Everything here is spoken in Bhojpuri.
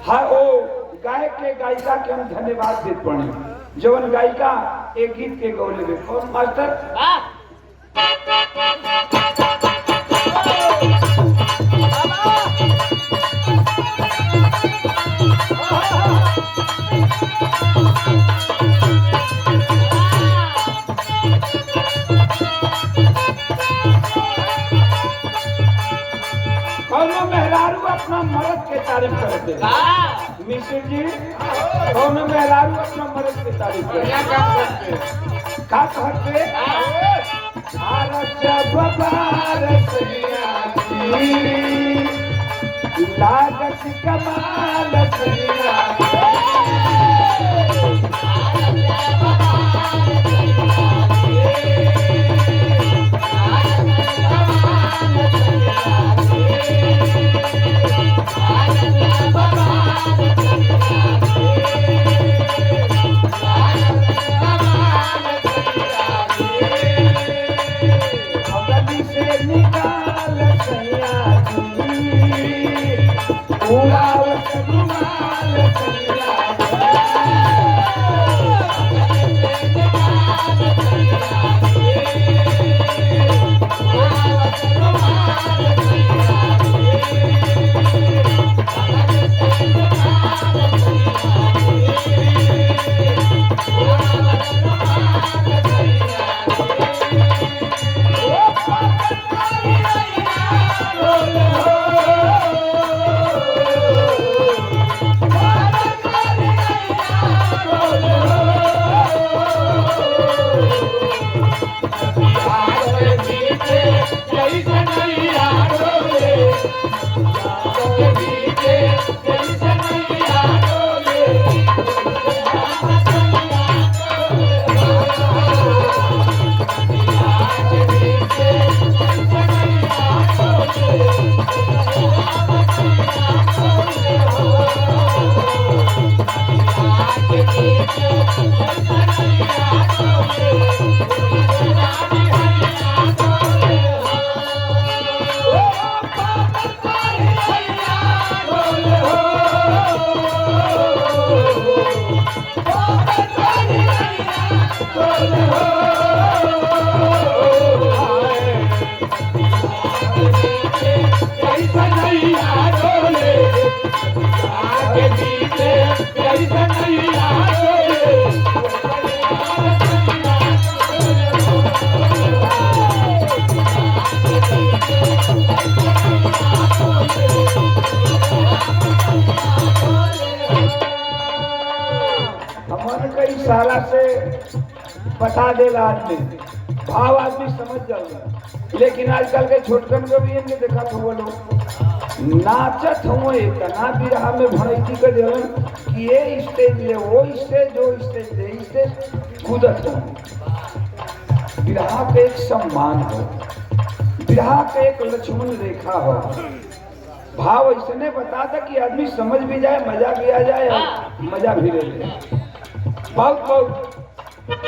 हाँ ओ गायक के गायिका के हम धन्यवाद देते पड़े जवन गायिका एक गीत के गौले में कौन मास्टर कौनो मेहरारू अपना मर्द के तारीफ करते मिश्र जी कौनो मेहरारू अपना मर्द के तारीफ करते का कहते लागत कमाल इशारा से बता देगा आदमी भाव आदमी समझ जाएगा लेकिन आजकल के छोटकन को भी इनके देखा था वो लोग नाचत हुआ इतना बिरहा में भड़की कर देवन कि ये स्टेज ले वो स्टेज जो स्टेज ले स्टेज कूदत हो बिरहा के एक सम्मान हो बिरहा के एक लक्ष्मण रेखा हो भाव इसने बता था कि आदमी समझ भी जाए मजा भी आ जाए मजा भी ले ले बहुत बहुत